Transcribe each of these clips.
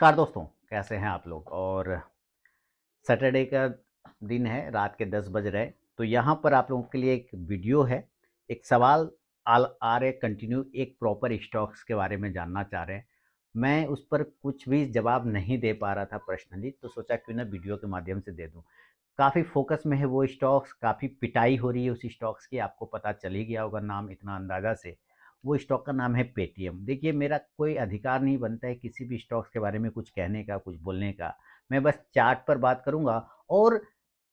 नमस्कार दोस्तों, कैसे हैं आप लोग? और सैटरडे का दिन है, रात के 10 बज रहे। तो यहाँ पर आप लोगों के लिए एक वीडियो है। एक सवाल आ रहे कंटिन्यू, एक प्रॉपर स्टॉक्स के बारे में जानना चाह रहे हैं। मैं उस पर कुछ भी जवाब नहीं दे पा रहा था पर्सनली, तो सोचा क्यों ना वीडियो के माध्यम से दे दूं। काफ़ी फोकस में है वो स्टॉक्स, काफ़ी पिटाई हो रही है उस स्टॉक्स की, आपको पता चल ही गया होगा नाम इतना अंदाज़ा से। वो स्टॉक का नाम है पेटीएम। देखिए, मेरा कोई अधिकार नहीं बनता है किसी भी स्टॉक्स के बारे में कुछ कहने का, कुछ बोलने का। मैं बस चार्ट पर बात करूँगा। और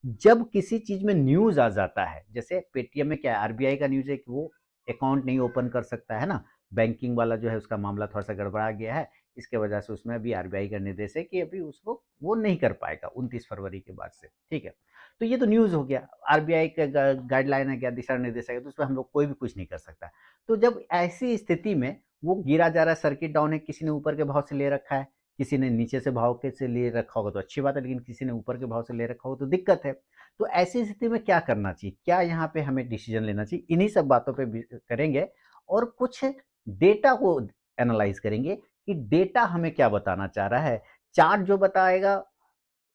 जब किसी चीज़ में न्यूज़ आ जाता है, जैसे पेटीएम में क्या है, आरबीआई का न्यूज़ है कि वो अकाउंट नहीं ओपन कर सकता है ना, बैंकिंग वाला जो है उसका मामला थोड़ा-सा गड़बड़ा गया है। इसके वजह से उसमें अभी आरबीआई का निर्देश है कि अभी उसको वो नहीं कर पाएगा 29 फरवरी के बाद से, ठीक है। तो ये तो न्यूज़ हो गया, आरबीआई का गाइडलाइन है, क्या दिशा निर्देश है, तो उसमें हम लोग कोई भी कुछ नहीं कर सकता। तो जब ऐसी स्थिति में वो गिरा जा रहा है, सर्किट डाउन है, किसी ने ऊपर के भाव से ले रखा है, किसी ने नीचे से भाव के से ले रखा होगा तो अच्छी बात है, लेकिन किसी ने ऊपर के भाव से ले रखा हो तो दिक्कत है। तो ऐसी स्थिति में क्या करना चाहिए? क्या यहाँ पे हमें डिसीजन लेना चाहिए? इन्हीं सब बातों पे करेंगे और कुछ डेटा को एनालाइज करेंगे कि डेटा हमें क्या बताना चाह रहा है। चार्ट जो बताएगा,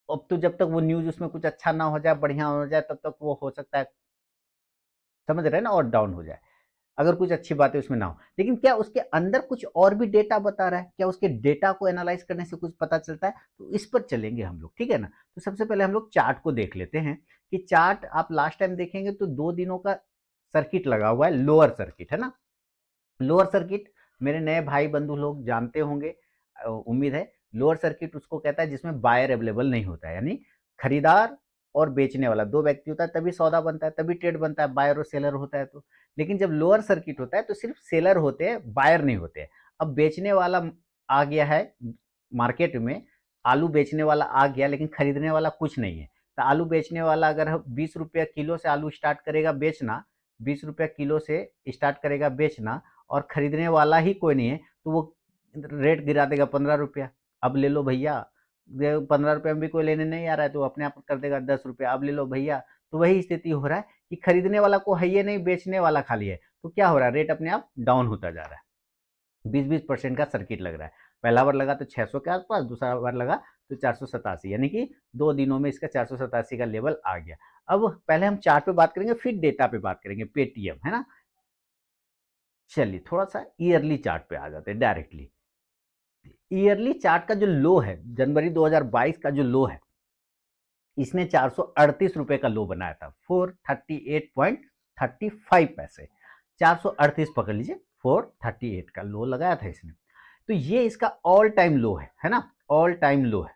अब तो जब तक वो न्यूज़ उसमें कुछ अच्छा ना हो जाए, बढ़िया हो जाए, तब तक वो हो सकता है, समझ रहे हैं ना, और डाउन हो जाए। अगर कुछ अच्छी बातें उसमें ना हो, लेकिन क्या उसके अंदर कुछ और भी डेटा बता रहा है? क्या उसके डेटा को एनालाइज करने से कुछ पता चलता है? तो इस पर चलेंगे हम लोग, ठीक है ना। तो सबसे पहले हम लोग चार्ट को देख लेते हैं कि चार्ट आप लास्ट टाइम देखेंगे तो 2 दिनों का सर्किट लगा हुआ है, लोअर सर्किट है ना। लोअर सर्किट मेरे नए भाई बंधु लोग जानते होंगे, उम्मीद है। लोअर सर्किट उसको कहता है जिसमें बायर अवेलेबल नहीं होता है, यानी खरीदार और बेचने वाला दो व्यक्ति होता है तभी सौदा बनता है, तभी ट्रेड बनता है, बायर और सेलर होता है तो। लेकिन जब लोअर सर्किट होता है तो सिर्फ सेलर होते हैं, बायर नहीं होते हैं। अब बेचने वाला आ गया है मार्केट में, आलू बेचने वाला आ गया, लेकिन खरीदने वाला कुछ नहीं है। तो आलू बेचने वाला अगर 20 रुपया किलो से आलू स्टार्ट करेगा बेचना, 20 रुपया किलो से स्टार्ट करेगा बेचना, और खरीदने वाला ही कोई नहीं है, तो वो रेट गिरा देगा 15 रुपया। अब ले लो भैया, 15 रुपये में भी कोई लेने नहीं आ रहा है तो अपने आप कर देगा 10 रुपया, अब ले लो भैया। तो वही स्थिति हो रहा है कि खरीदने वाला को है ये नहीं, बेचने वाला खाली है। तो क्या हो रहा है, रेट अपने आप डाउन होता जा रहा है। 20-20% का सर्किट लग रहा है। पहला बार लगा तो 600 के आसपास, दूसरा बार लगा तो 487, यानी कि 2 दिनों में इसका 487 का लेवल आ गया। अब पहले हम चार्ट पे बात करेंगे, फिर डेटा पे बात करेंगे, पेटीएम है ना। चलिए थोड़ा सा ईयरली चार्ट पे आ जाते हैं डायरेक्टली। ईयरली चार्ट का जो लो है, जनवरी 2022 का जो लो है, इसने 438 रुपए का लो बनाया था, 438.35 पैसे। 438 पकड़ लीजिए, 438 का लो लगाया था इसने। तो ये इसका ऑल टाइम लो है ना, ऑल टाइम लो है,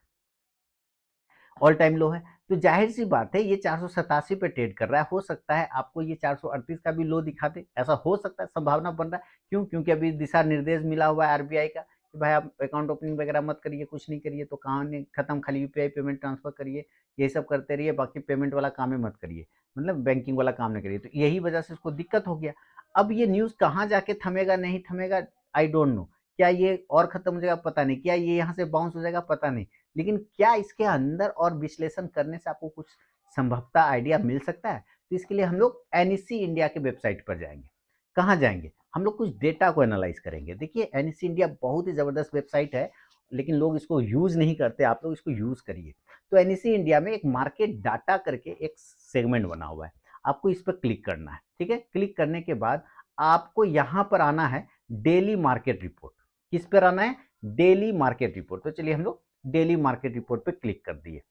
ऑल टाइम लो है। तो जाहिर सी बात है ये 487 पे ट्रेड कर रहा है, हो सकता है आपको ये 438 का भी लो दिखा दे, ऐसा हो सकता है, संभावना बन रहा है। क्यों? क्योंकि अभी दिशा निर्देश मिला हुआ है आरबीआई का कि भाई आप अकाउंट ओपनिंग वगैरह मत करिए, कुछ नहीं करिए, तो कहानी खत्म, खाली यूपीआई पेमेंट ट्रांसफर करिए, ये सब करते रहिए, बाकी पेमेंट वाला काम ही मत करिए, मतलब बैंकिंग वाला काम नहीं करिए। तो यही वजह से उसको दिक्कत हो गया। अब ये न्यूज़ कहाँ जाके थमेगा नहीं थमेगा, आई डोंट नो। क्या ये और खत्म हो जाएगा? पता नहीं। क्या ये यहाँ से बाउंस हो जाएगा? पता नहीं। लेकिन क्या इसके अंदर और विश्लेषण करने से आपको कुछ संभवतः आइडिया मिल सकता है? तो इसके लिए हम लोग एनईसी इंडिया के वेबसाइट पर जाएंगे। कहाँ जाएंगे? हम लोग कुछ डेटा को एनालाइज करेंगे। देखिए, एनईसी इंडिया बहुत ही जबरदस्त वेबसाइट है, लेकिन लोग इसको यूज नहीं करते। आप लोग इसको यूज करिए। तो एनईसी इंडिया में एक मार्केट डाटा करके एक सेगमेंट बना हुआ है, आपको इस पर क्लिक करना है, ठीक है। क्लिक करने के बाद आपको यहाँ पर आना है डेली मार्केट रिपोर्ट। किस पर आना है? Daily market report. तो चलिए हम लोग डेली मार्केट रिपोर्ट पे क्लिक कर दिए।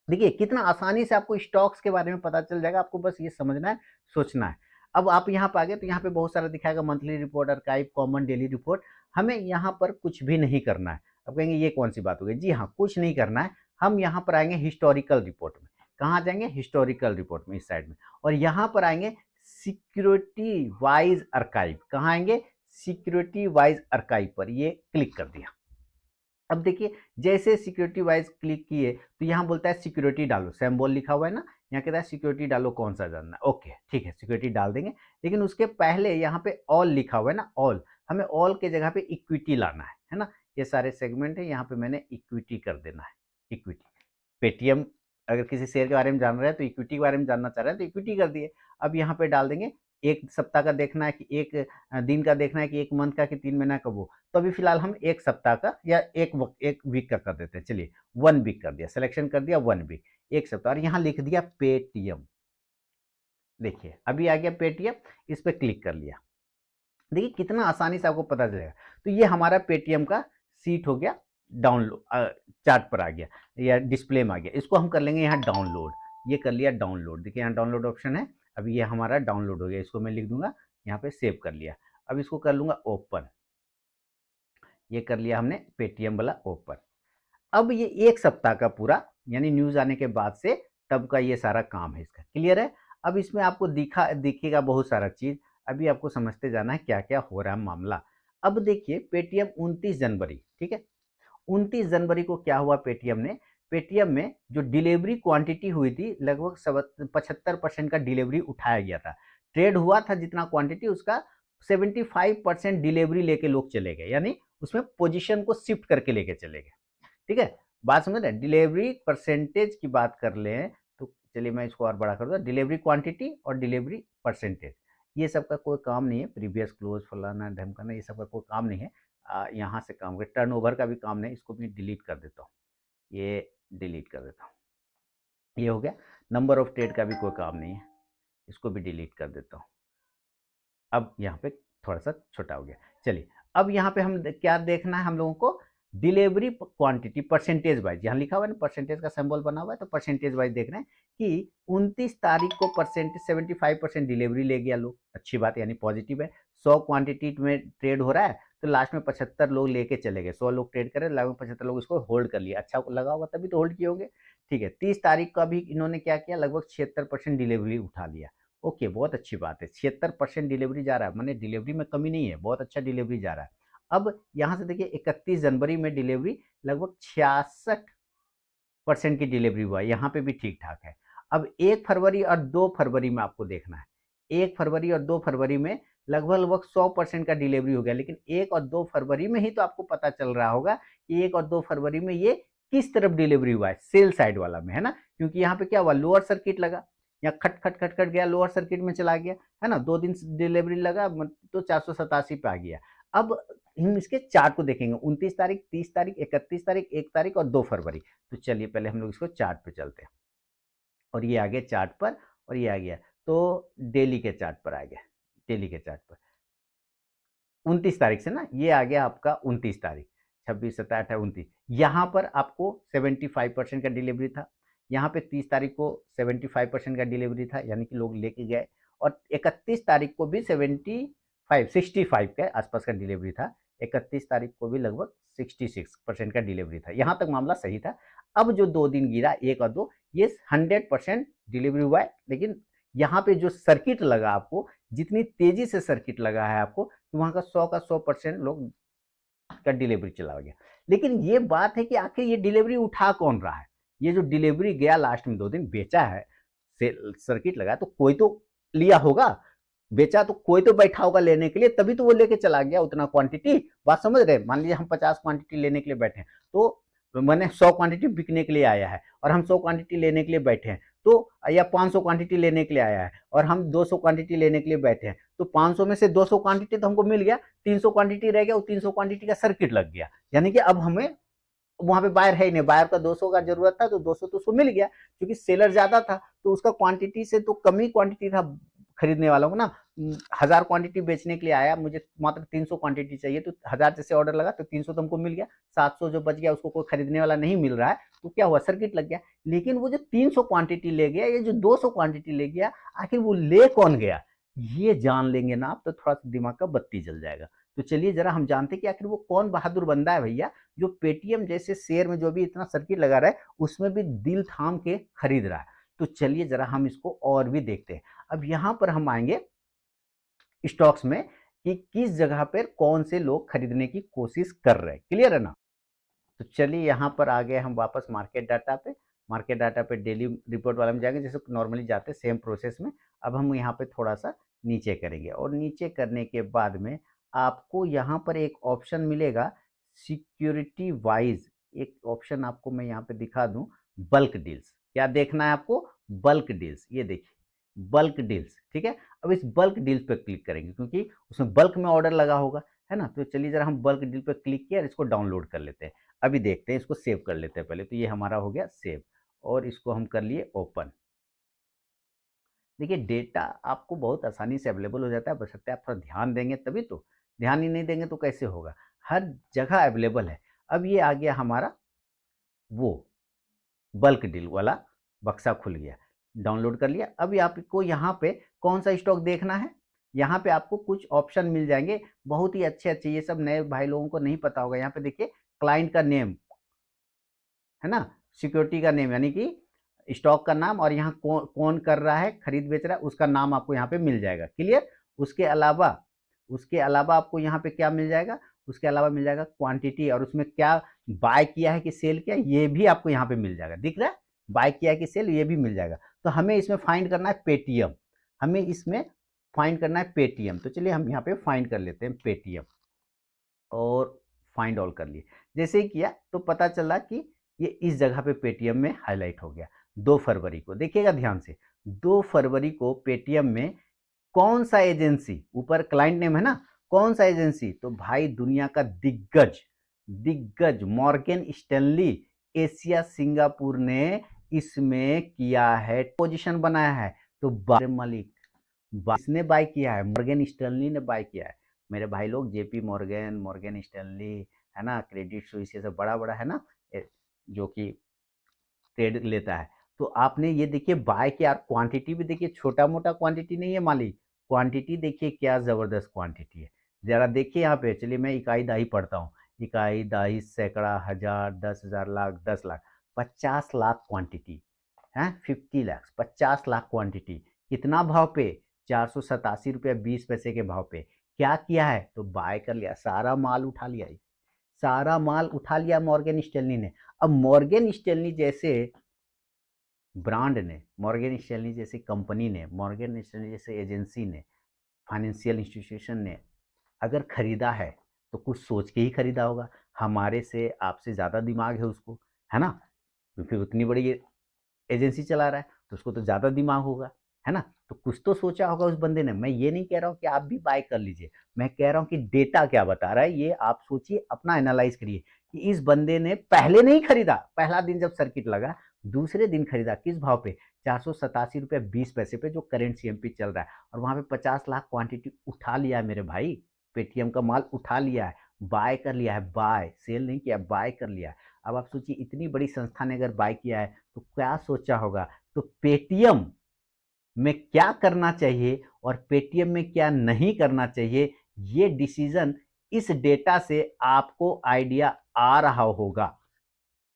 देखिए कितना आसानी से आपको स्टॉक्स के बारे में पता चल जाएगा, आपको बस ये समझना है, सोचना है। अब आप यहाँ पे आ गए तो यहाँ पे बहुत सारा दिखाएगा, monthly report, archive, common, daily report. हमें यहाँ पर कुछ भी नहीं करना है। अब कहेंगे ये कौन सी बात हो गई? जी हाँ, कुछ नहीं करना है। हम यहाँ पर आएंगे हिस्टोरिकल रिपोर्ट में। कहाँ जाएंगे? हिस्टोरिकल रिपोर्ट में, इस साइड में। और यहाँ पर आएंगे सिक्योरिटी वाइज आर्काइव। कहाँ आएंगे? सिक्योरिटी वाइज आर्काइव पर ये क्लिक कर दिया। अब देखिए, जैसे सिक्योरिटी वाइज क्लिक किए तो यहाँ बोलता है सिक्योरिटी डालो, सिंबल लिखा हुआ है ना, यहाँ कहता है सिक्योरिटी डालो, कौन सा जानना है। ओके ठीक है, सिक्योरिटी डाल देंगे। लेकिन उसके पहले यहाँ पे ऑल लिखा हुआ है ना, ऑल, हमें ऑल के जगह पे इक्विटी लाना है ना। ये सारे सेगमेंट है, यहाँ पे मैंने इक्विटी कर देना है, इक्विटी। पेटीएम, अगर किसी शेयर के बारे में जान रहे हैं तो इक्विटी के बारे में जानना चाह रहे हैं तो इक्विटी कर दिए। अब यहाँ पे डाल देंगे 1 सप्ताह का देखना है कि 1 दिन का देखना है कि 1 मंथ का कि 3 महीना का वो। तो अभी फ़िलहाल हम 1 सप्ताह का या 1 वीक का कर देते हैं। चलिए 1 वीक कर दिया, सिलेक्शन कर दिया 1 वीक, 1 सप्ताह और यहाँ लिख दिया पेटीएम। देखिए, अभी आ गया पेटीएम, इस पे क्लिक कर लिया। देखिए कितना आसानी से आपको पता चलेगा। तो ये हमारा पेटीएम का सीट हो गया चार्ट पर आ गया या डिस्प्ले में आ गया। इसको हम कर लेंगे यहाँ डाउनलोड। ये कर लिया डाउनलोड। देखिए यहाँ डाउनलोड ऑप्शन है। अभी ये हमारा डाउनलोड हो गया। इसको मैं लिख दूंगा, यहाँ पे सेव कर लिया। अब इसको कर लूंगा ओपन। ये कर लिया हमने पेटीएम वाला ओपन। अब ये 1 सप्ताह का पूरा यानी न्यूज़ आने के बाद से तब का ये सारा काम है इसका, क्लियर है? अब इसमें आपको दिखेगा बहुत सारा चीज़, अभी आपको समझते जाना है क्या-क्या हो रहा है मामला। अब देखिए पेटीएम 29 जनवरी, ठीक है? 29 जनवरी को क्या हुआ पेटीएम में जो डिलीवरी क्वांटिटी हुई थी लगभग 75% का डिलीवरी उठाया गया था। ट्रेड हुआ था जितना क्वांटिटी उसका 75% डिलीवरी लेके लोग चले गए, यानी उसमें पोजीशन को शिफ्ट करके लेके चले गए। ठीक है, बात समझ रहे हैं? डिलीवरी परसेंटेज की बात कर लें तो चलिए मैं इसको और बड़ा कर दूँ, डिलीवरी क्वांटिटी और डिलीवरी परसेंटेज, ये सब का कोई काम नहीं है। प्रीवियस क्लोज फलाना ढमकाना ये सब का कोई काम नहीं है। यहाँ से काम कर, टर्नओवर का भी काम नहीं, इसको भी डिलीट कर देता हूँ। ये डिलीट कर देता हूँ। ये हो गया। नंबर ऑफ ट्रेड का भी कोई काम नहीं है, इसको भी डिलीट कर देता हूँ। अब यहाँ पे थोड़ा सा छोटा हो गया। चलिए अब यहाँ पे हम क्या देखना है हम लोगों को, डिलीवरी क्वांटिटी परसेंटेज वाइज, यहाँ लिखा हुआ है ना परसेंटेज का सिंबल बना हुआ है, तो परसेंटेज वाइज देख रहे हैं कि 29 तारीख को परसेंटेज 75% डिलीवरी ले गया लोग, अच्छी बात है यानी पॉजिटिव है। 100 क्वांटिटी में ट्रेड हो रहा है तो लास्ट में 75 लोग लेके चले गए। 100 लोग ट्रेड करे, लगभग 75 लोग इसको होल्ड कर लिया। अच्छा लगा होगा तभी तो होल्ड किए होंगे। ठीक है, 30 तारीख का भी इन्होंने क्या किया, लगभग 76% डिलीवरी उठा लिया। ओके, बहुत अच्छी बात है। 76% डिलीवरी जा रहा है, माने डिलीवरी में कमी नहीं है, बहुत अच्छा डिलीवरी जा रहा है। अब यहाँ से देखिए 31 जनवरी में डिलीवरी लगभग 66% की डिलीवरी हुआ है, यहाँ पे भी ठीक ठाक है। अब 1 फरवरी और 2 फरवरी में आपको देखना है। 1 फरवरी और 2 फरवरी में लगभग 100% का डिलीवरी हो गया, लेकिन 1 और 2 फरवरी में ही तो आपको पता चल रहा होगा कि 1 और 2 फरवरी में ये किस तरफ डिलीवरी हुआ है, सेल साइड वाला में, है ना? क्योंकि यहाँ पे क्या हुआ, लोअर सर्किट लगा या खट खट खट खट गया, लोअर सर्किट में चला गया, है ना? 2 दिन डिलीवरी लगा तो 487 पे आ गया। अब हम इसके चार्ट को देखेंगे, 29 तारीख, 30 तारीख, 31 तारीख, 1 तारीख और 2 फरवरी। तो चलिए पहले हम लोग इसको चार्ट पे चलते हैं। और ये आ गया चार्ट पर और ये आ गया, तो डेली के चार्ट पर आ गया, डेली के चार्ट पर 29 तारीख से ना, ये आ गया आपका 29 तारीख, 26, 27, 28, 29। यहाँ पर आपको 75% का डिलीवरी था। यहाँ पे 30 तारीख को 75% का डिलीवरी था, यानी कि लोग लेके गए। और 31 तारीख को भी 65 के आसपास का डिलीवरी था। 31 तारीख को भी लगभग 66% का डिलीवरी था। यहाँ तक मामला सही था। अब जो 2 दिन गिरा, 1 और 2, ये 100% डिलीवरी हुआ है, लेकिन यहाँ पे जो सर्किट लगा आपको, जितनी तेजी से सर्किट लगा है आपको, तो वहाँ का 100 का 100% लोग का डिलीवरी चला गया। लेकिन ये बात है कि आखिर ये डिलीवरी उठा कौन रहा है? ये जो डिलीवरी गया लास्ट में 2 दिन बेचा है, सर्किट लगा तो कोई तो लिया होगा, बेचा तो कोई तो बैठा होगा लेने के लिए, तभी तो वो लेके चला गया उतना क्वांटिटी। बात समझ रहे हैं? मान लीजिए हम 50 क्वांटिटी लेने के लिए बैठे हैं, तो मैंने 100 क्वांटिटी बिकने के लिए आया है और हम 100 क्वांटिटी लेने के लिए बैठे हैं, तो या 500 क्वांटिटी लेने के लिए आया है और हम 200 क्वांटिटी लेने के लिए बैठे हैं, तो 500 में से 200 क्वांटिटी तो हमको मिल गया, 300 क्वांटिटी रह गया, वो 300 क्वांटिटी का सर्किट लग गया, यानी कि अब हमें वहां पे बायर है ही नहीं, बायर का 200 का जरूरत था तो 200 तो उसको मिल गया, क्योंकि सेलर ज्यादा था तो उसका क्वांटिटी से तो कम ही क्वांटिटी था खरीदने वालों को ना। 1000 क्वांटिटी बेचने के लिए आया, मुझे मात्र 300 क्वांटिटी चाहिए, तो 1000 जैसे ऑर्डर लगा तो 300 तो हमको मिल गया, 700 जो बच गया उसको कोई खरीदने वाला नहीं मिल रहा है, तो क्या हुआ, सर्किट लग गया। लेकिन वो जो 300 क्वांटिटी ले गया, ये जो 200 क्वांटिटी ले गया, आखिर वो ले कौन गया, ये जान लेंगे ना आप तो थोड़ा सा दिमाग का बत्ती जल जाएगा। तो चलिए जरा हम जानते हैं कि आखिर वो कौन बहादुर बंदा है भैया, जो पेटीएम जैसे शेयर में जो भी इतना सर्किट लगा रहा है, उसमें भी दिल थाम के खरीद रहा है। तो चलिए जरा हम इसको और भी देखते हैं। अब यहाँ पर हम आएंगे स्टॉक्स में कि किस जगह पर कौन से लोग खरीदने की कोशिश कर रहे हैं, क्लियर है ना? तो चलिए यहाँ पर आ गए हम वापस मार्केट डाटा पे। मार्केट डाटा पे डेली रिपोर्ट वाला में जाएंगे, जैसे नॉर्मली जाते हैं सेम प्रोसेस में। अब हम यहाँ पे थोड़ा सा नीचे करेंगे और नीचे करने के बाद में आपको यहाँ पर एक ऑप्शन मिलेगा सिक्योरिटी वाइज, एक ऑप्शन आपको मैं यहाँ पे दिखा दूं, बल्क डील्स। क्या देखना है आपको? Bulk deals. ये देखिए बल्क डील्स, ठीक है। अब इस बल्क डील्स पे क्लिक करेंगे क्योंकि उसमें बल्क में ऑर्डर लगा होगा, है ना। तो चलिए जरा हम बल्क डील पे क्लिक किया और इसको डाउनलोड कर लेते हैं। अभी देखते हैं, इसको सेव कर लेते हैं पहले। तो ये हमारा हो गया सेव और इसको हम कर लिए ओपन। देखिए डेटा आपको बहुत आसानी से अवेलेबल हो जाता है, बशर्ते आप थोड़ा ध्यान देंगे तभी तो। ध्यान ही नहीं देंगे तो कैसे होगा? हर जगह अवेलेबल है। अब ये आ गया हमारा वो बल्क डील वाला बक्सा खुल गया, डाउनलोड कर लिया। अभी आपको यहाँ पे कौन सा स्टॉक देखना है, यहाँ पे आपको कुछ ऑप्शन मिल जाएंगे, बहुत ही अच्छे अच्छे। ये सब नए भाई लोगों को नहीं पता होगा। यहाँ पे देखिए क्लाइंट का नेम, है ना, सिक्योरिटी का नेम यानी कि स्टॉक का नाम, और यहाँ कौन कौन कर रहा है, खरीद बेच रहा है, उसका नाम आपको यहाँ पे मिल जाएगा। क्लियर? उसके अलावा आपको यहाँ पे क्या मिल जाएगा? उसके अलावा मिल जाएगा क्वांटिटी, और उसमें क्या बाय किया है कि सेल किया है, ये भी आपको यहाँ पे मिल जाएगा। दिख रहा है? बाय किया है कि सेल, ये भी मिल जाएगा। तो हमें इसमें फाइंड करना है पेटीएम। हमें इसमें फाइंड करना है पेटीएम। तो चलिए हम यहाँ पे फाइंड कर लेते हैं पेटीएम, और फाइंड ऑल कर लिए। जैसे ही किया तो पता चला कि ये इस जगह पे पेटीएम में हाईलाइट हो गया। 2 फरवरी को देखिएगा ध्यान से, 2 फरवरी को पेटीएम में कौन सा एजेंसी, ऊपर क्लाइंट नेम है ना, कौन सा एजेंसी? तो भाई दुनिया का दिग्गज दिग्गज मॉर्गन स्टैनली एशिया सिंगापुर ने इसमें किया है, पोजीशन बनाया है। तो मलिक इसने बाय किया है, मॉर्गन स्टैनली ने बाय किया है। मेरे भाई लोग, जेपी मॉर्गन, मॉर्गन स्टैनली, है ना, क्रेडिट स्विस, ये सब बड़ा बड़ा है ना, जो कि ट्रेड लेता है। तो आपने ये देखिए बाय किया, क्वांटिटी भी देखिए, छोटा मोटा क्वांटिटी नहीं है मालिक, क्वांटिटी देखिए क्या जबरदस्त क्वांटिटी है। जरा देखिए यहाँ पे, चलिए मैं इकाई दाही पढ़ता हूँ। इकाई दाही सैकड़ा हजार 10,000 लाख 10 लाख 50 लाख क्वांटिटी है, 50 लाख 50 लाख क्वांटिटी। कितना भाव पे? 487 रुपया 20 पैसे के भाव पे। क्या किया है? तो बाय कर लिया, सारा माल उठा लिया, सारा माल उठा लिया मॉर्गन स्टैनली ने। अब मॉर्गन स्टैनली जैसे ब्रांड ने, मॉर्गन स्टैनली जैसी कंपनी ने, मॉर्गन स्टैनली जैसे एजेंसी ने, फाइनेंशियल इंस्टीट्यूशन ने अगर खरीदा है तो कुछ सोच के ही खरीदा होगा। हमारे से आपसे ज़्यादा दिमाग है उसको, है ना, क्योंकि उतनी बड़ी एजेंसी चला रहा है तो उसको तो ज़्यादा दिमाग होगा, है ना। तो कुछ तो सोचा होगा उस बंदे ने। मैं ये नहीं कह रहा हूँ कि आप भी बाय कर लीजिए, मैं कह रहा हूँ कि डेटा क्या बता रहा है ये आप सोचिए, अपना एनालाइज करिए कि इस बंदे ने पहले नहीं खरीदा, पहला दिन जब सर्किट लगा, दूसरे दिन खरीदा, किस भाव पे? 487 रुपया 20 पैसे पे, जो करेंट सीएमपी चल रहा है, और वहां पे 50 लाख क्वांटिटी उठा लिया है मेरे भाई। पेटीएम का माल उठा लिया है, बाय कर लिया है, बाय सेल नहीं किया, बाय कर लिया है। अब आप सोचिए इतनी बड़ी संस्था ने अगर बाय किया है तो क्या सोचा होगा। तो पेटीएम में क्या करना चाहिए और पेटीएम में क्या नहीं करना चाहिए, ये डिसीजन इस डेटा से आपको आइडिया आ रहा होगा।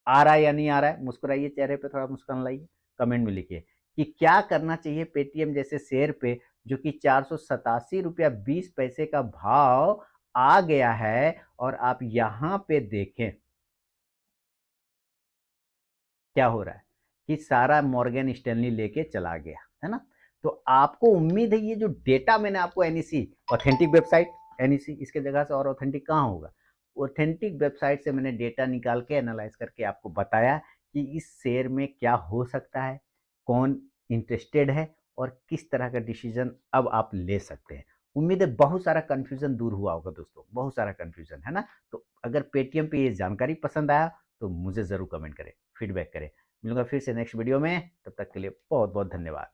आ रहा है या नहीं आ रहा है? मुस्कुराइए, चेहरे पे थोड़ा मुस्कान लाइए, कमेंट में लिखिए कि क्या करना चाहिए पेटीएम जैसे शेयर पे, जो कि 487 रुपया 20 पैसे का भाव आ गया है। और आप यहां पे देखें क्या हो रहा है कि सारा मॉर्गन स्टैनली लेके चला गया, है ना। तो आपको उम्मीद है ये जो डेटा मैंने आपको एनईसी ऑथेंटिक वेबसाइट, एनईसी इसके जगह से और ऑथेंटिक कहाँ होगा, ऑथेंटिक वेबसाइट से मैंने डेटा निकाल के एनालाइज करके आपको बताया कि इस शेयर में क्या हो सकता है, कौन इंटरेस्टेड है, और किस तरह का डिसीजन अब आप ले सकते हैं। उम्मीद है बहुत सारा कंफ्यूजन दूर हुआ होगा दोस्तों, बहुत सारा कंफ्यूजन, है ना। तो अगर पेटीएम पे ये जानकारी पसंद आया तो मुझे ज़रूर कमेंट करें, फीडबैक करें। मिलूंगा फिर से नेक्स्ट वीडियो में, तब तक के लिए बहुत बहुत धन्यवाद।